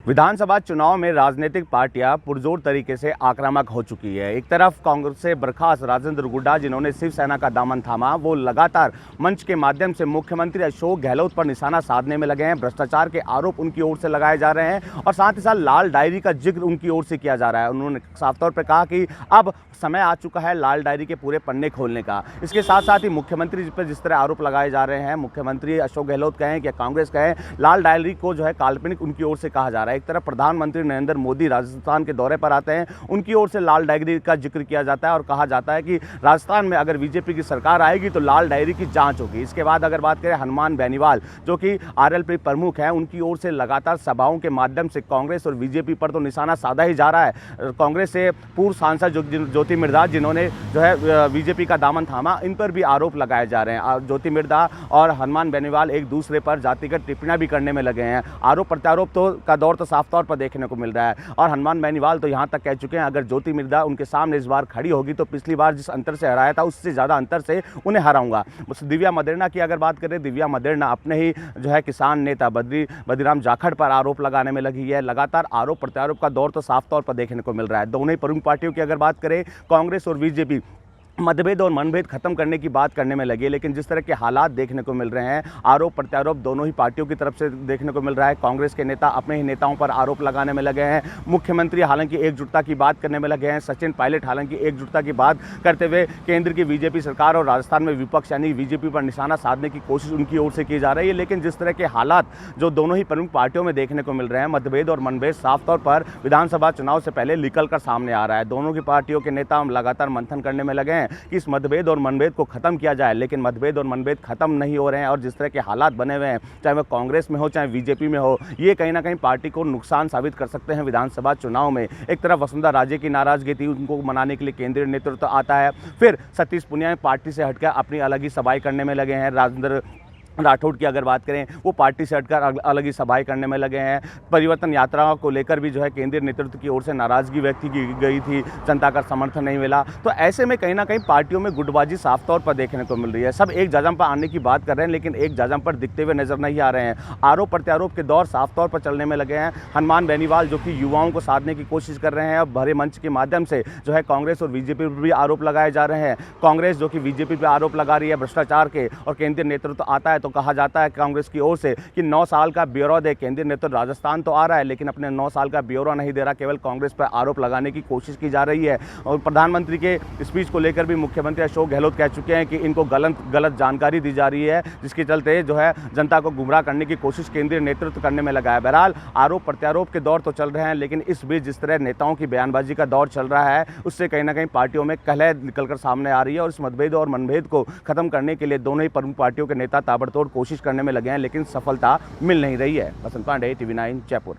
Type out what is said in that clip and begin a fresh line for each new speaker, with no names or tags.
विधानसभा चुनाव में राजनीतिक पार्टियां पुरजोर तरीके से आक्रामक हो चुकी है। एक तरफ कांग्रेस से बर्खास्त राजेंद्र गुड्डा, जिन्होंने शिवसेना का दामन थामा, वो लगातार मंच के माध्यम से मुख्यमंत्री अशोक गहलोत पर निशाना साधने में लगे हैं। भ्रष्टाचार के आरोप उनकी ओर से लगाए जा रहे हैं और साथ ही साथ लाल डायरी का जिक्र उनकी ओर से किया जा रहा है। उन्होंने साफ तौर पर कहा कि अब समय आ चुका है लाल डायरी के पूरे पन्ने खोलने का। इसके साथ साथ ही मुख्यमंत्री पर जिस तरह आरोप लगाए जा रहे हैं, मुख्यमंत्री अशोक गहलोत कहें या कांग्रेस कहें, लाल डायरी को जो है काल्पनिक उनकी ओर से कहा जा रहा है। एक तरफ प्रधानमंत्री नरेंद्र मोदी राजस्थान के दौरे पर आते हैं, उनकी ओर से लाल डायरी का जिक्र किया जाता है और कहा जाता है कि राजस्थान में अगर बीजेपी की सरकार आएगी तो लाल डायरी की जांच होगी। इसके बाद अगर बात करें हनुमान बेनीवाल, जो कि आरएलपी प्रमुख हैं, उनकी ओर से लगातार सभाओं के माध्यम से कांग्रेस और बीजेपी पर तो निशाना साधा ही जा रहा है। कांग्रेस से पूर्व सांसद ज्योति मिर्धा, जिन्होंने जो है बीजेपी का दामन थामा, इन पर भी आरोप लगाए जा रहे हैं। ज्योति मिर्धा और हनुमान बेनीवाल एक दूसरे पर जातिगत टिप्पणियां भी करने में लगे हैं। आरोप प्रत्यारोप का दौर तो साफ तौर पर देखने को मिल रहा है और हनुमान बेनीवाल तो यहां तक कह चुके हैं अगर ज्योति मिर्धा उनके सामने इस बार खड़ी होगी तो पिछली बार जिस अंतर से हराया था उससे ज़्यादा अंतर से उन्हें हराऊंगा। दिव्या मदेरणा की अगर बात करें, दिव्या मदेरणा अपने ही जो है किसान नेता बद्रीराम जाखड़ पर आरोप लगाने में लगी है। लगातार आरोप प्रत्यारोप का दौर तो साफ तौर पर देखने को मिल रहा है। दोनों ही प्रमुख पार्टियों की अगर बात करें, कांग्रेस और बीजेपी मतभेद और मनभेद खत्म करने की बात करने में लगे, लेकिन जिस तरह के हालात देखने को मिल रहे हैं, आरोप प्रत्यारोप दोनों ही पार्टियों की तरफ से देखने को मिल रहा है। कांग्रेस के नेता अपने ही नेताओं पर आरोप लगाने में लगे हैं। मुख्यमंत्री हालांकि एकजुटता की बात करने में लगे हैं। सचिन पायलट हालांकि एकजुटता की बात करते हुए केंद्र की बीजेपी सरकार और राजस्थान में विपक्ष यानी बीजेपी पर निशाना साधने की कोशिश उनकी ओर से की जा रही है। लेकिन जिस तरह के हालात जो दोनों ही प्रमुख पार्टियों में देखने को मिल रहे हैं, मतभेद और मनभेद साफ तौर पर विधानसभा चुनाव से पहले निकल कर सामने आ रहा है। दोनों की पार्टियों के नेता लगातार मंथन करने में लगे हैं कि इस मतभेद और मनभेद को खत्म किया जाए, लेकिन मतभेद और मनभेद खत्म नहीं हो रहे हैं और जिस तरह के हालात बने हुए हैं, चाहे वह कांग्रेस में हो चाहे बीजेपी में हो, ये कहीं ना कहीं पार्टी को नुकसान साबित कर सकते हैं विधानसभा चुनाव में। एक तरफ वसुंधरा राजे की नाराजगी थी, उनको मनाने के लिए केंद्रीय नेतृत्व आता है, फिर सतीश पुनिया पार्टी से हटकर अपनी अलग ही सभाएं करने में लगे हैं। राजेंद्र राठौड़ की अगर बात करें, वो पार्टी से हटकर अलग ही सभाएं करने में लगे हैं। परिवर्तन यात्रा को लेकर भी जो है केंद्रीय नेतृत्व की ओर से नाराजगी व्यक्त की गई थी, जनता का समर्थन नहीं मिला। तो ऐसे में कहीं ना कहीं पार्टियों में गुटबाजी साफ तौर पर देखने को मिल रही है। सब एक जाजम पर आने की बात कर रहे हैं, लेकिन एक जाजम पर दिखते हुए नजर नहीं आ रहे हैं। आरोप प्रत्यारोप के दौर साफ तौर पर चलने में लगे हैं। हनुमान बेनीवाल जो कि युवाओं को साधने की कोशिश कर रहे हैं और भरे मंच के माध्यम से जो है कांग्रेस और बीजेपी पर भी आरोप लगाए जा रहे हैं। कांग्रेस जो कि बीजेपी पर आरोप लगा रही है भ्रष्टाचार के, और केंद्रीय नेतृत्व आता है तो कहा जाता है कांग्रेस की ओर से कि 9 साल का ब्यौरा दे। केंद्रीय नेतृत्व राजस्थान तो आ रहा है, लेकिन अपने 9 साल का ब्यौरा नहीं दे रहा, केवल कांग्रेस पर आरोप लगाने की कोशिश की जा रही है। और प्रधानमंत्री के स्पीच को लेकर भी मुख्यमंत्री अशोक गहलोत कह चुके हैं कि इनको गलत जानकारी दी जा रही है, जिसके चलते जो है जनता को गुमराह करने की कोशिश केंद्रीय नेतृत्व करने में लगा है। बहरहाल आरोप प्रत्यारोप के दौर तो चल रहे हैं, लेकिन इस बीच जिस तरह नेताओं की बयानबाजी का दौर चल रहा है, उससे कहीं ना कहीं पार्टियों में कलह निकलकर सामने आ रही है और इस मतभेद और मनभेद को खत्म करने के लिए दोनों ही प्रमुख पार्टियों के नेता ताबड़तोड़ कोशिश करने में लगे हैं, लेकिन सफलता मिल नहीं रही है। बसंत पांडे, TV9 जयपुर।